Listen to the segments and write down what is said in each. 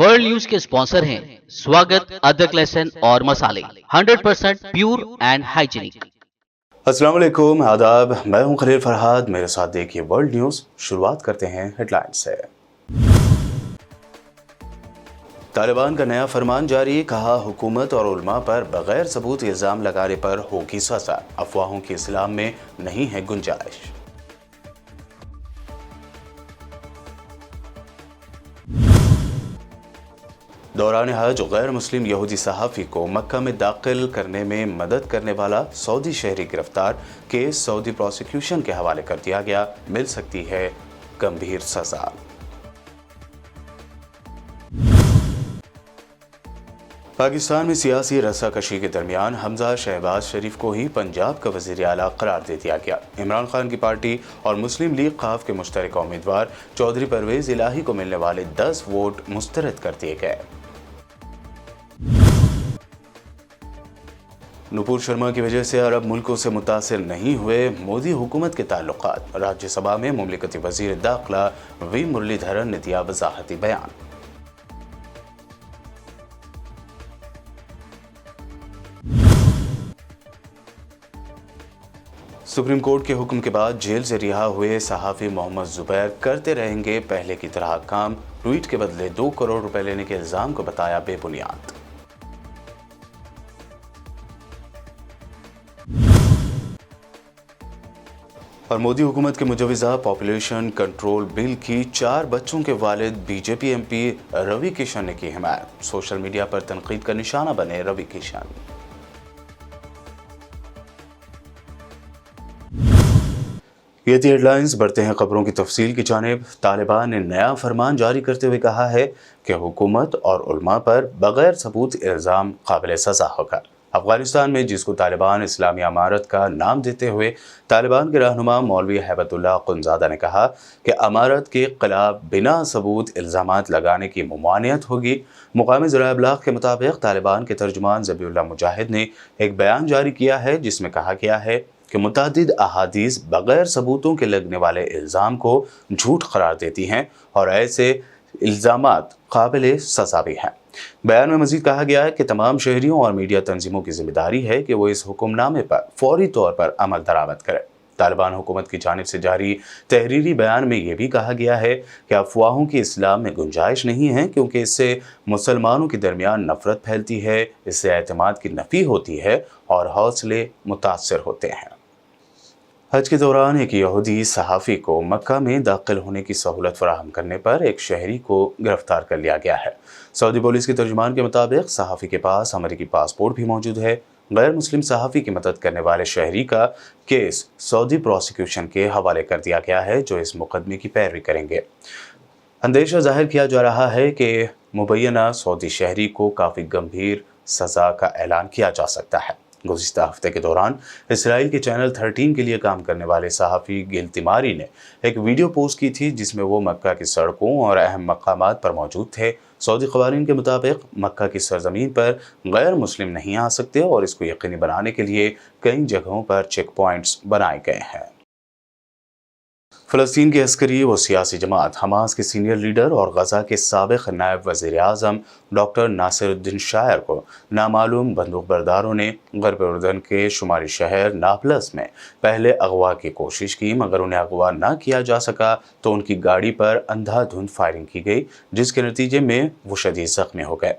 World news के sponsor हैं स्वागत, अदरक, लहसुन और मसाले 100% प्योर एंड हाइजीनिक। अस्सलाम वालेकुम, आदाब। मैं हूं खलील फरहाद। मेरे साथ देखिए वर्ल्ड न्यूज़। शुरुआत करते हैं हेडलाइन से। तालिबान का नया फरमान जारी, कहा हुकूमत और उलमा पर बगैर सबूत इल्ज़ाम लगाने पर होगी सज़ा, अफवाहों की इस्लाम में नहीं है गुंजाइश। दौरान हज गैर मुस्लिम यहूदी सहाफ़ी को मक्का में दाखिल करने में मदद करने वाला सऊदी शहरी गिरफ्तार, केस सऊदी प्रोसिक्यूशन के हवाले कर दिया गया, मिल सकती है गंभीर सज़ा। पाकिस्तान में सियासी रस्साकशी के दरमियान हमजा शहबाज शरीफ को ही पंजाब का वज़ीर आला करार दे दिया गया। इमरान खान की पार्टी और मुस्लिम लीग ख़ाफ के मुश्तरका उम्मीदवार चौधरी परवेज़ इलाही को मिलने वाले 10 वोट मुस्तरद कर दिए गए। नुपुर शर्मा की वजह से अरब मुल्कों से मुतासिर नहीं हुए मोदी हुकूमत के ताल्लुकात, राज्यसभा में मुमलिकती वज़ीर दाखिला वी मुरलीधरन ने दिया वज़ाहती बयान। सुप्रीम कोर्ट के हुक्म के बाद जेल से रिहा हुए सहाफ़ी मोहम्मद जुबैर करते रहेंगे पहले की तरह काम, ट्वीट के बदले 2 करोड़ रुपए लेने के इल्ज़ाम को बताया बेबुनियाद। और मोदी हुकूमत के मुजवज़ा पॉपुलेशन कंट्रोल बिल की 4 बच्चों के वालिद बीजेपी एमपी रवि किशन ने की हिमायत, सोशल मीडिया पर तनकीद का निशाना बने रवि किशन। ये थी हेडलाइंस। बढ़ते हैं खबरों की तफसील की जानिब। तालिबान ने नया फरमान जारी करते हुए कहा है कि हुकूमत और उलमा पर बगैर सबूत इल्ज़ाम काबिल सज़ा होगा। अफगानिस्तान में जिसको तालिबान इस्लामी अमारत का नाम देते हुए तालिबान के रहनुमा मौलवी हैबतुल्लाह अख़ुंज़ादा ने कहा कि अमारत के खिलाफ बिना सबूत इल्ज़ामात लगाने की ममानियत होगी। मुकामी ज़राए इब्लाग़ के मुताबिक तालिबान के तर्जुमान ज़बीउल्लाह मुजाहिद ने एक बयान जारी किया है जिसमें कहा गया है कि मुतादिद अहादीस बगैर सबूतों के लगने वाले इल्ज़ाम को झूठ करार देती हैं और ऐसे इल्ज़ामात काबिल सज़ा भी हैं। बयान में मज़ीद कहा गया है कि तमाम शहरियों और मीडिया तंजीमों की जिम्मेदारी है कि वो इस हुक्मनामे पर फौरी तौर पर अमल दरामद करें। तालिबान हुकूमत की जानिब से जारी तहरीरी बयान में ये भी कहा गया है कि अफवाहों की इस्लाम में गुंजाइश नहीं है, क्योंकि इससे मुसलमानों के दरमियान नफ़रत फैलती है, इससे एतमाद की नफ़ी होती है और हौसले मुतासर होते हैं। हज के दौरान एक यहूदी सहाफ़ी को मक्का में दाखिल होने की सहूलत फराहम करने पर एक शहरी को गिरफ्तार कर लिया गया है। सऊदी पुलिस के तर्जुमान के मुताबिक सहाफ़ी के पास अमेरिकी पासपोर्ट भी मौजूद है। गैर मुस्लिम सहाफ़ी की मदद करने वाले शहरी का केस सऊदी प्रोसिक्यूशन के हवाले कर दिया गया है, जो इस मुकदमे की पैरवी करेंगे। अंदेशा जाहिर किया जा रहा है कि मुबैना सऊदी शहरी को काफ़ी गंभीर सज़ा का ऐलान किया जा सकता है। गुज़िश्ता हफ्ते के दौरान इसराइल के चैनल 13 के लिए काम करने वाले सहाफ़ी गिल तिमारी ने एक वीडियो पोस्ट की थी जिसमें वो मक्का की सड़कों और अहम मकामात पर मौजूद थे। सऊदी क़वानीन के मुताबिक मक्का की सरज़मीन पर गैर मुस्लिम नहीं आ सकते और इसको यकीनी बनाने के लिए कई जगहों पर चेक पॉइंट्स बनाए गए हैं। फ़लस्तीन की अस्करी व सियासी जमात हमास के सीनियर लीडर और गज़ा के साबिक़ नायब वज़ीर आज़म डॉक्टर नासिरुद्दीन शायर को नामालूम बंदूक बरदारों ने ग़र्ब उर्दन के शुमारी शहर नापलस में पहले अगवा की कोशिश की, मगर उन्हें अगवा न किया जा सका तो उनकी गाड़ी पर अंधाधुंध फायरिंग की गई, जिसके नतीजे में वो शदीद ज़ख्मी हो गए।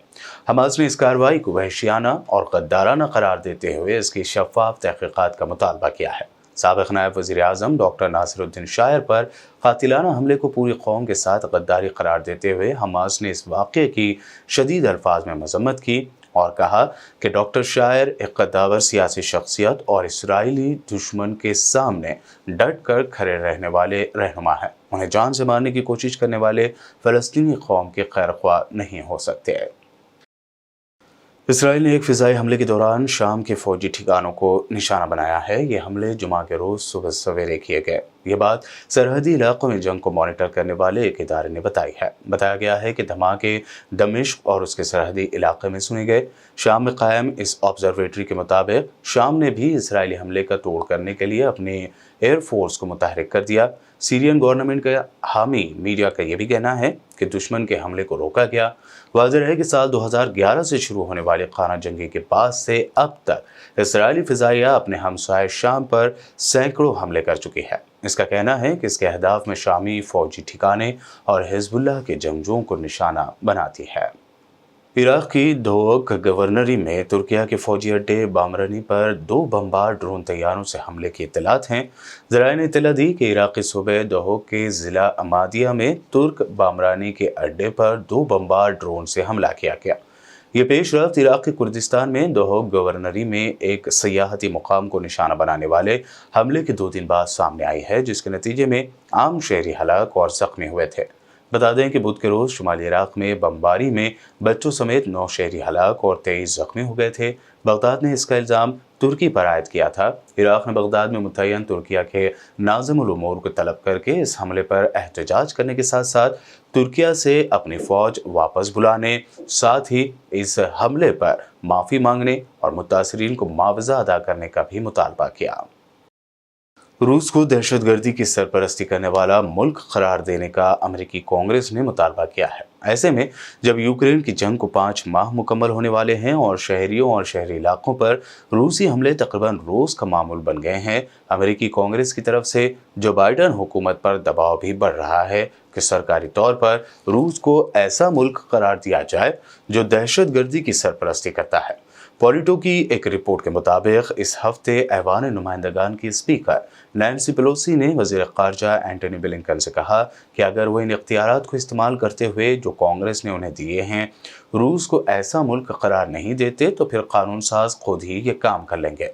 हमास ने इस कार्रवाई को वहशियाना और गद्दाराना करार देते हुए इसकी शफ़ाफ़ तहक़ीक़ात का मुतालबा किया है। साबिक़ नायब वज़ीर आज़म डॉक्टर नासिरुद्दीन शायर पर कातिलाना हमले को पूरी कौम के साथ गद्दारी करार देते हुए हमास ने इस वाक़े की शदीद अल्फाज में मज़म्मत की और कहा कि डॉक्टर शायर एक कद्दावर सियासी शख्सियत और इसराइली दुश्मन के सामने डट कर खड़े रहने वाले रहनुमा हैं। उन्हें जान से मारने की कोशिश करने वाले फ़लस्तीनी कौम के खैरख्वाह नहीं हो सकते। इसराइल ने एक फ़िज़ाई हमले के दौरान शाम के फ़ौजी ठिकानों को निशाना बनाया है। ये हमले जुमा के रोज़ सुबह सवेरे किए गए। ये बात सरहदी इलाकों में जंग को मॉनिटर करने वाले एक इदारे ने बताई है। बताया गया है कि धमाके दमिश्क और उसके सरहदी इलाके में सुने गए। शाम में कायम इस ऑब्जर्वेटरी के मुताबिक शाम ने भी इसराइली हमले का तोड़ करने के लिए अपनी एयर फोर्स को मुतहरिक कर दिया। सीरियन गवर्नमेंट का हामी मीडिया का यह भी कहना है कि दुश्मन के हमले को रोका गया। वाज़ेह है कि साल 2011 से शुरू होने वाले खाना जंगी के बाद से अब तक इसराइली फ़िज़ाइया अपने हमसाय शाम पर सैकड़ों हमले कर चुकी है। इसका कहना है कि इसके अहदाफ में शामी फौजी ठिकाने और हिज़्बुल्लाह के जंगजुओं को निशाना बनाती है। इराक की दोक गवर्नरी में तुर्किया के फौजी अड्डे बामरानी पर 2 बमबार ड्रोन तैयारों से हमले की इत्तलात हैं। ज़राए ने इत्तला दी कि इराकी सूबे दोक के ज़िला अमादिया में तुर्क बामरानी के अड्डे पर 2 बमबार ड्रोन से हमला किया गया। ये पेशरफ्त इराक के कुर्दिस्तान में दोक गवर्नरी में एक सयाहती मुकाम को निशाना बनाने वाले हमले के 2 दिन बाद सामने आई है, जिसके नतीजे में आम शहरी हलाक और ज़ख्मी हुए थे। बता दें कि बुध के रोज़ शुमाली इराक में बमबारी में बच्चों समेत 9 शहरी हलाक और 23 जख्मी हो गए थे। बगदाद ने इसका इल्ज़ाम तुर्की पर आयद किया था। इराक ने बगदाद में मुतय्यन तुर्किया के नाज़िमुल उमूर को तलब करके इस हमले पर एहतजाज करने के साथ साथ तुर्किया से अपनी फ़ौज वापस बुलाने, साथ ही इस हमले पर माफ़ी मांगने और मुतासरीन को मुआवजा अदा करने का भी मुतालबा किया। रूस को दहशतगर्दी की सरपरस्ती करने वाला मुल्क करार देने का अमेरिकी कांग्रेस ने मुतालबा किया है। ऐसे में जब यूक्रेन की जंग को 5 माह मुकम्मल होने वाले हैं और शहरियों और शहरी इलाकों पर रूसी हमले तकरीबन रोज़ का मामूल बन गए हैं, अमेरिकी कांग्रेस की तरफ से जो बाइडन हुकूमत पर दबाव भी बढ़ रहा है कि सरकारी तौर पर रूस को ऐसा मुल्क करार दिया जाए जो दहशतगर्दी की सरपरस्ती करता है। पॉलिटो की एक रिपोर्ट के मुताबिक इस हफ्ते ऐवान नुमाइंदगान की स्पीकर नैन्सी पेलोसी ने वज़ीर ख़ारजा एंटनी ब्लिंकन से कहा कि अगर वो इन इख्तियारात को इस्तेमाल करते हुए जो कांग्रेस ने उन्हें दिए हैं रूस को ऐसा मुल्क करार नहीं देते तो फिर कानून साज खुद ही ये काम कर लेंगे।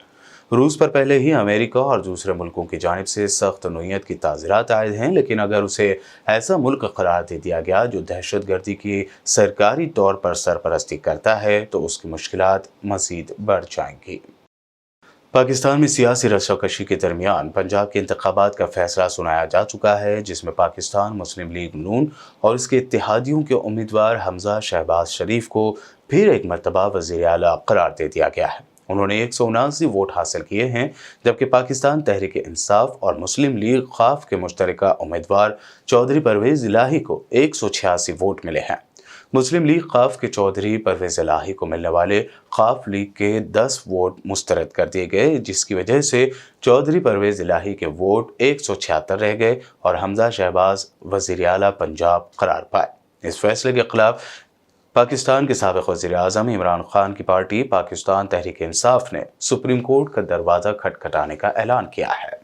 रूस पर पहले ही अमेरिका और दूसरे मुल्कों की जानिब से सख्त नोयत की ताज़ीरात आए हैं, लेकिन अगर उसे ऐसा मुल्क करार दे दिया गया जो दहशतगर्दी की सरकारी तौर पर सरपरस्ती करता है तो उसकी मुश्किलात मज़ीद बढ़ जाएंगी। पाकिस्तान में सियासी रस्साकशी के दरमियान पंजाब के इंतखाबात का फैसला सुनाया जा चुका है, जिसमें पाकिस्तान मुस्लिम लीग नून और इसके इत्तेहादियों के उम्मीदवार हमजा शहबाज शरीफ को फिर एक मरतबा वज़ीर आला करार दे दिया गया है। उन्होंने 179 वोट हासिल किए हैं, जबकि पाकिस्तान तहरीक इंसाफ और मुस्लिम लीग खाफ के मुश्तरका उम्मीदवार चौधरी परवेज़ इलाही को 186 वोट मिले हैं। मुस्लिम लीग खाफ के चौधरी परवेज़ इलाही को मिलने वाले खाफ लीग के 10 वोट मुस्तरद कर दिए गए, जिसकी वजह से चौधरी परवेज़ इलाही के वोट 176 रह गए और हमजा शहबाज वज़ीर आला पंजाब करार पाए। इस फैसले के खिलाफ पाकिस्तान के साबिक़ वज़ीर आज़म इमरान खान की पार्टी पाकिस्तान तहरीक इंसाफ ने सुप्रीम कोर्ट का दरवाज़ा खटखटाने का ऐलान किया है।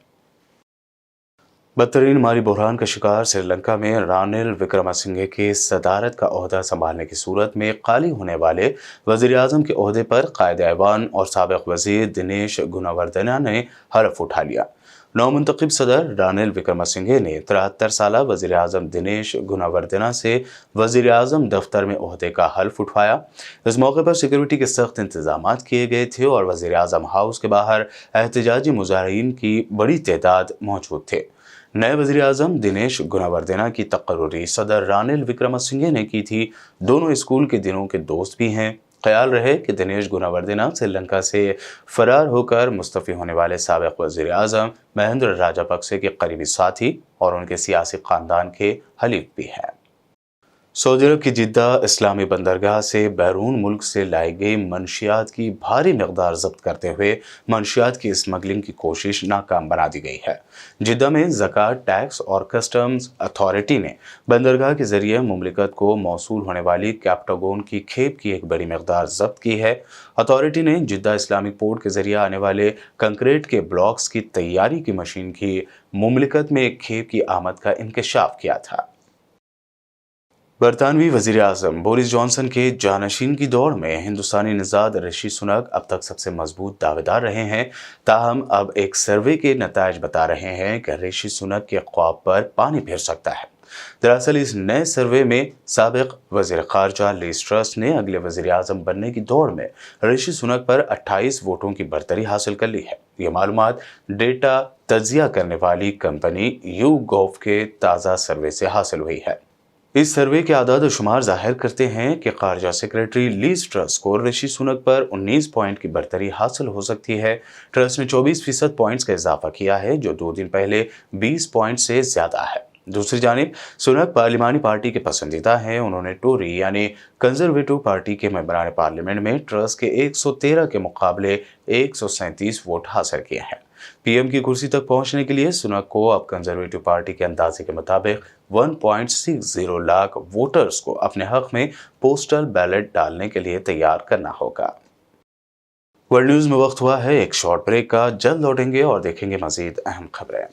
बदतरीन माली बहरान का शिकार श्रीलंका में रानिल विक्रमसिंघे के सदारत का ओहदा संभालने की सूरत में खाली होने वाले वज़ीर आज़म के ओहदे पर कायद ऐवान और साबिक़ वज़ीर दिनेश गुणवर्धना ने हलफ उठा लिया। नौमुंतखब सदर रानिल विक्रमसिंघे ने 73 साला वज़ीर आज़म दिनेश गुणवर्धना से वज़ीर आज़म दफ्तर में ओहदे का हल्फ उठवाया। इस मौके पर सिक्योरिटी के सख्त इंतजाम किए गए थे और वज़ीर आज़म हाउस के बाहर एहतजाजी मुज़ाहिरीन की बड़ी तादाद मौजूद थे। नए वज़ीर आज़म दिनेश गुणवर्धना की तकर्रुरी सदर रानिल विक्रमसिंघे ने की थी। दोनों स्कूल के दिनों के दोस्त भी हैं। ख्याल रहे कि दिनेश गुणवर्धना श्रीलंका से फरार होकर मुस्तफ़ी होने वाले साबिक़ वज़ीर आज़म महेंद्र राजापक्से के करीबी साथी और उनके सियासी ख़ानदान के हलीफ भी हैं। सऊदी अरब की जिद्दा इस्लामी बंदरगाह से बैरून मुल्क से लाई गई मंशियात की भारी मकदार जब्त करते हुए मंशियात की स्मगलिंग की कोशिश नाकाम बना दी गई है। जिद्दा में ज़कात टैक्स और कस्टम्स अथॉरिटी ने बंदरगाह के जरिए मुमलिकत को मौसूल होने वाली कैप्टागोन की खेप की एक बड़ी मकदार जब्त की है। अथॉरिटी ने जिद्दा इस्लामिक पोर्ट के जरिए आने वाले कंक्रीट के ब्लॉक्स की तैयारी की मशीन की मुमलिकत में एक खेप की आमद का इंकशाफ किया था। बरतानवी वज़ीर आज़म बोरिस जॉनसन के जानशीन की दौड़ में हिंदुस्तानी निज़ाद ऋषि सुनक अब तक सबसे मजबूत दावेदार रहे हैं। ताहम अब एक सर्वे के नताइज बता रहे हैं कि ऋषि सुनक के ख्वाब पर पानी फिर सकता है। दरअसल इस नए सर्वे में साबिक़ वज़ीर ख़ारजा लिज़ ट्रस ने अगले वज़ीर आज़म बनने की दौड़ में ऋषि सुनक पर 28 वोटों की बरतरी हासिल कर ली है। ये मालूमात डेटा तज्जिया करने वाली कंपनी YouGov के ताज़ा सर्वे से हासिल हुई है। इस सर्वे के आदाद शुमार जाहिर करते हैं कि खारजा सेक्रेटरी लीज ट्रस को ऋषि सुनक पर 19 पॉइंट की बरतरी हासिल हो सकती है। ट्रस ने 24% पॉइंट्स का इजाफा किया है, जो 2 दिन पहले 20 पॉइंट से ज्यादा है। दूसरी जानिब सुनक पार्लिमानी पार्टी के पसंदीदा हैं। उन्होंने टोरी यानी कंजर्वेटिव पार्टी के मेंबरान पार्लियामेंट में ट्रस के 113 के मुकाबले 137 वोट हासिल किए हैं। पीएम की कुर्सी तक पहुंचने के लिए सुनक को अब कंजर्वेटिव पार्टी के अंदाजे के मुताबिक 1.60 लाख वोटर्स को अपने हक में पोस्टल बैलेट डालने के लिए तैयार करना होगा। वर्ल्ड न्यूज में वक्त हुआ है एक शॉर्ट ब्रेक का। जल्द लौटेंगे और देखेंगे मजीद अहम खबरें।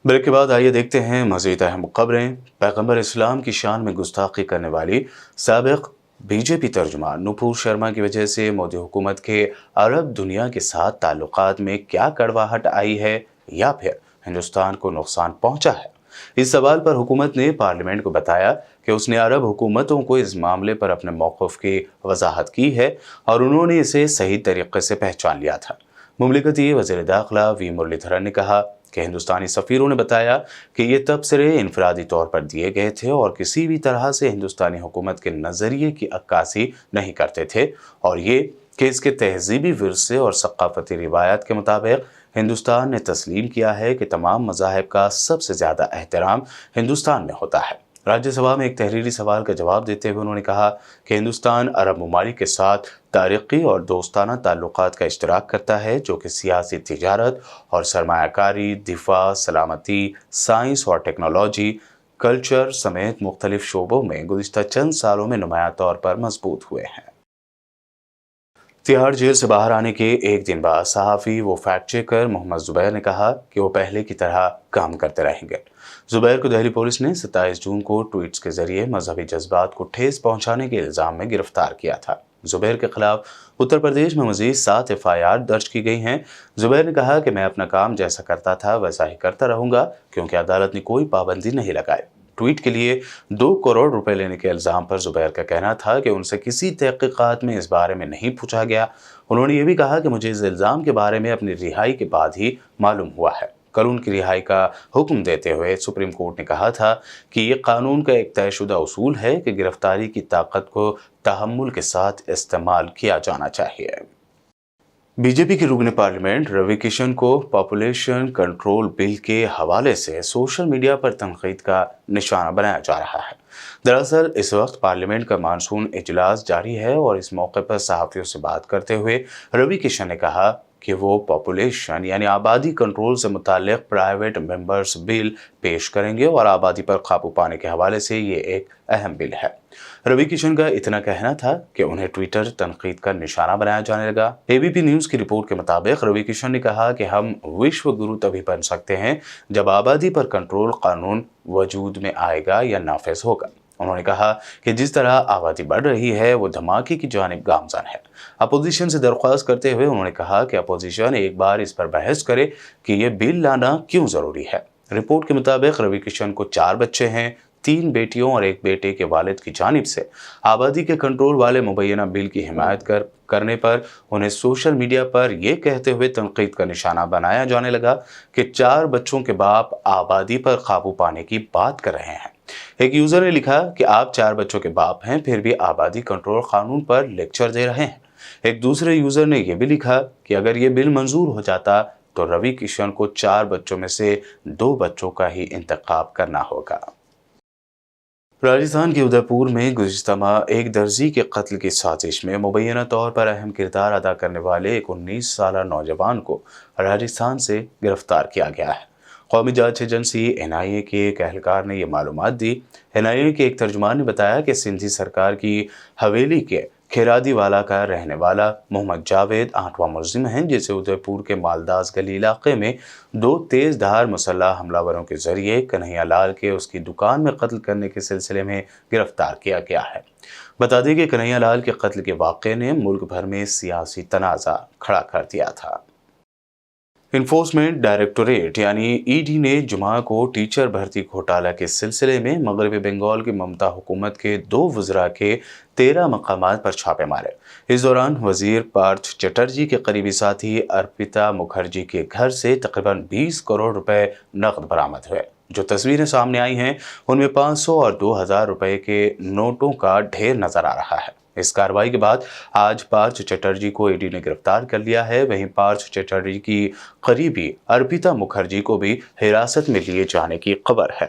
ब्रेक के बाद आइए देखते हैं मज़ीद अहम खबरें। पैगंबर इस्लाम की शान में गुस्ताखी करने वाली साबिक बीजेपी तर्जुमान नुपुर शर्मा की वजह से मोदी हुकूमत के अरब दुनिया के साथ ताल्लुकात में क्या कड़वाहट आई है या फिर हिंदुस्तान को नुकसान पहुंचा है। इस सवाल पर हुकूमत ने पार्लियामेंट को बताया कि उसने अरब हुकूमतों को इस मामले पर अपने मौक़िफ़ की वजाहत की है और उन्होंने इसे सही तरीके से पहचान लिया था। मुमलिकती वज़ीर दाखिला वी मुरलीधरन ने कहा कि हिंदुस्तानी सफ़ीरों ने बताया कि ये तबसरे इनफरादी तौर पर दिए गए थे और किसी भी तरह से हिंदुस्तानी हुकूमत के नज़रिए की अक्कासी नहीं करते थे, और ये कि इसके तहजीबी विरसे और सक़ाफ़ती रिवायात के मुताबिक हिंदुस्तान ने तस्लीम किया है कि तमाम मज़ाहिब का सबसे ज़्यादा एहतराम हिंदुस्तान में होता है। राज्यसभा में एक तहरीरी सवाल का जवाब देते हुए उन्होंने कहा कि हिंदुस्तान अरब ममालिक के साथ तारीख़ी और दोस्ताना ताल्लुकात का इश्तराक करता है, जो कि सियासी, तिजारत और सरमायाकारी, दिफा, सलामती, साइंस और टेक्नोलॉजी, कल्चर समेत मुख्तलिफ शोबों में गुज़िश्ता चंद सालों में नुमायां तौर पर मजबूत हुए हैं। तिहाड़ जेल से बाहर आने के एक दिन बाद सहाफ़ी व फैक्ट चेकर मोहम्मद ज़ुबैर ने कहा कि वो पहले की तरह काम करते रहेंगे। ज़ुबैर को दिल्ली पुलिस ने 27 जून को ट्वीट्स के जरिए मजहबी जज्बात को ठेस पहुंचाने के इल्ज़ाम में गिरफ्तार किया था। ज़ुबैर के खिलाफ उत्तर प्रदेश में मज़ीद 7 FIR दर्ज की गई हैं। ज़ुबैर ने कहा कि मैं अपना काम जैसा करता था वैसा ही करता रहूँगा, क्योंकि अदालत ने कोई पाबंदी नहीं लगाई। ट्वीट के लिए 2 करोड़ रुपए लेने के इल्ज़ाम पर ज़ुबैर का कहना था कि उनसे किसी तहक़ीक़ात में इस बारे में नहीं पूछा गया। उन्होंने ये भी कहा कि मुझे इस इल्ज़ाम के बारे में अपनी रिहाई के बाद ही मालूम हुआ है। कल उनकी रिहाई का हुक्म देते हुए सुप्रीम कोर्ट ने कहा था कि ये कानून का एक तयशुदा उसूल है कि गिरफ्तारी की ताकत को तहम्मुल के साथ इस्तेमाल किया जाना चाहिए। बीजेपी के रुकने पार्लियामेंट रवि किशन को पॉपुलेशन कंट्रोल बिल के हवाले से सोशल मीडिया पर तनकीद का निशाना बनाया जा रहा है। दरअसल इस वक्त पार्लियामेंट का मानसून इजलास जारी है और इस मौके पर सहाफ़ियों से बात करते हुए रवि किशन ने कहा कि वो पॉपुलेशन यानी आबादी कंट्रोल से मुताल्लिक़ प्राइवेट मेंबर्स बिल पेश करेंगे और आबादी पर काबू पाने के हवाले से ये एक अहम बिल है। रवि किशन का इतना कहना था कि उन्हें ट्विटर तनकीद का निशाना बनाया जाने लगा। ABP न्यूज़ की रिपोर्ट के मुताबिक रवि किशन ने कहा कि हम विश्व गुरु तभी बन सकते हैं जब आबादी पर कंट्रोल कानून वजूद में आएगा या नाफिज होगा। उन्होंने कहा कि जिस तरह आबादी बढ़ रही है वो धमाके की जानिब गामज़न है। अपोजिशन से दरख्वास्त करते हुए उन्होंने कहा कि अपोजिशन एक बार इस पर बहस करे कि ये बिल लाना क्यों ज़रूरी है। रिपोर्ट के मुताबिक रवि किशन को 4 बच्चे हैं। 3 बेटियों और 1 बेटे के वालिद की जानिब से आबादी के कंट्रोल वाले मुबैना बिल की हिमायत करने पर उन्हें सोशल मीडिया पर यह कहते हुए तनकीद का निशाना बनाया जाने लगा कि 4 बच्चों के बाप आबादी पर काबू पाने की बात कर रहे हैं। एक यूज़र ने लिखा कि आप 4 बच्चों के बाप हैं, फिर भी आबादी कंट्रोल कानून पर लेक्चर दे रहे हैं। एक दूसरे यूज़र ने यह भी लिखा कि अगर ये बिल मंजूर हो जाता तो रवि किशन को 4 बच्चों में से 2 बच्चों का ही इंतखाब करना होगा। राजस्थान के उदयपुर में गुज़िश्ता माह एक दर्जी के कत्ल की साजिश में मुबैना तौर पर अहम किरदार अदा करने वाले एक 19 साला नौजवान को राजस्थान से गिरफ्तार किया गया है। कौमी जांच एजेंसी NIA के एक एहलकार ने यह मालूमात दी। NIA के एक तर्जुमान ने बताया कि सिंधी सरकार की हवेली के کھیرادی والا کا رہنے والا محمد جاوید 8واں ملزم ہے، جسے ادے پور کے مالداس گلی علاقے میں 2 تیز دھار مسلح حملہ وروں کے ذریعے کنہیا لال کے اس کی دکان میں قتل کرنے کے سلسلے میں گرفتار کیا گیا ہے۔ بتا دیں کہ کنہیا لال کے قتل کے واقعے نے ملک بھر میں سیاسی تنازع کھڑا کر دیا تھا۔ انفورسمنٹ ڈائریکٹوریٹ یعنی ای ڈی نے جمعہ کو ٹیچر بھرتی گھوٹالہ کے سلسلے میں مغربی بنگال کی ممتا حکومت کے 2 وزراء کے 13 مقامات پر چھاپے مارے۔ اس دوران وزیر پارتھ چٹرجی کے قریبی ساتھی ارپیتا مکھرجی کے گھر سے تقریباً 20 کروڑ روپے نقد برآمد ہوئے۔ جو تصویریں سامنے آئی ہیں ان میں 500 اور 2000 روپے کے نوٹوں کا ڈھیر نظر آ رہا ہے۔ اس کارروائی کے بعد آج پارتھ چٹرجی کو ای ڈی نے گرفتار کر لیا ہے۔ وہیں پارتھ چٹرجی کی قریبی ارپیتا مکھرجی کو بھی حراست میں لیے جانے کی خبر ہے۔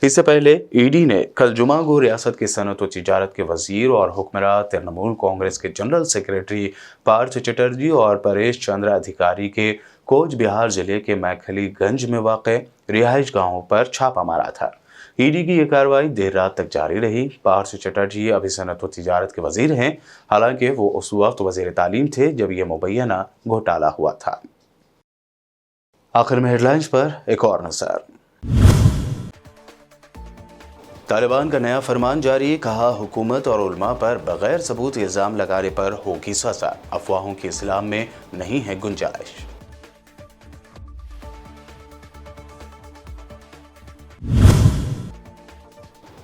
اس سے پہلے ای ڈی نے کل جمعہ کو ریاست کی صنعت و تجارت کے وزیر اور حکمراں ترنمول کانگریس کے جنرل سیکریٹری پارتھ چٹرجی اور پریش چندر ادھیکاری کے کوچ بہار ضلع کے میکھلی گنج میں واقع رہائش گاہوں پر چھاپا مارا تھا۔ ای ڈی کی یہ کارروائی دیر رات تک جاری رہی۔ پارتھ چٹرجی ابھی صنعت و تجارت کے وزیر ہیں، حالانکہ وہ اس وقت وزیر تعلیم تھے جب یہ مبینہ گھوٹالہ ہوا تھا۔ آخر میں ہیڈ لائنز پر ایک اور نظر۔ طالبان کا نیا فرمان جاری، کہا حکومت اور علماء پر بغیر ثبوت الزام لگانے پر ہوگی سزا، افواہوں کی اسلام میں نہیں ہے گنجائش۔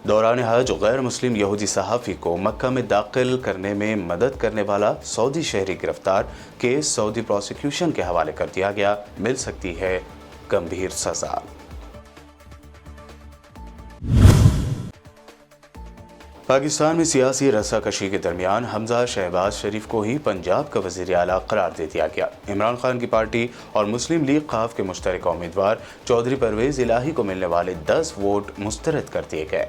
دوران حج غیر مسلم یہودی صحافی کو مکہ میں داخل کرنے میں مدد کرنے والا سعودی شہری گرفتار، کیس سعودی پروسیکیوشن کے حوالے کر دیا گیا، مل سکتی ہے گمبھیر سزا۔ پاکستان میں سیاسی رسا کشی کے درمیان حمزہ شہباز شریف کو ہی پنجاب کا وزیر اعلیٰ قرار دے دیا گیا۔ عمران خان کی پارٹی اور مسلم لیگ قاف کے مشترکہ امیدوار چودھری پرویز الہی کو ملنے والے 10 ووٹ مسترد کر دیے گئے۔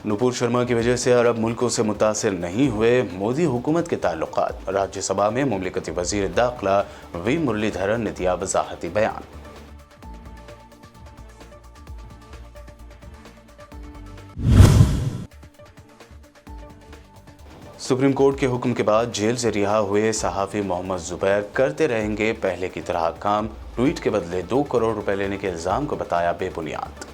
نپور شرما کی وجہ سے عرب ملکوں سے متاثر نہیں ہوئے مودی حکومت کے تعلقات، راجیہ سبھا میں مملکتی وزیر داخلہ وی مرلی دھرن نے دیا وضاحتی بیان۔ سپریم کورٹ کے حکم کے بعد جیل سے رہا ہوئے صحافی محمد زبیر کرتے رہیں گے پہلے کی طرح کام، ٹویٹ کے بدلے 2 کروڑ روپے لینے کے الزام کو بتایا بے بنیاد۔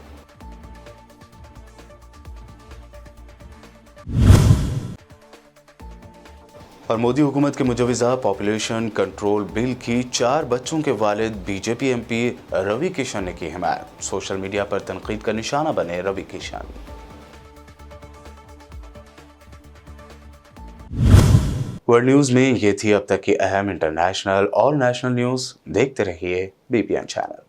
اور مودی حکومت کے مجوزہ پاپولیشن کنٹرول بل کی 4 بچوں کے والد B J P M P روی کشن نے کی حمایت، سوشل میڈیا پر تنقید کا نشانہ بنے روی کشن۔ ورلڈ نیوز میں یہ تھی اب تک کی اہم انٹرنیشنل اور نیشنل نیوز۔ دیکھتے رہیے بی پی این چینل۔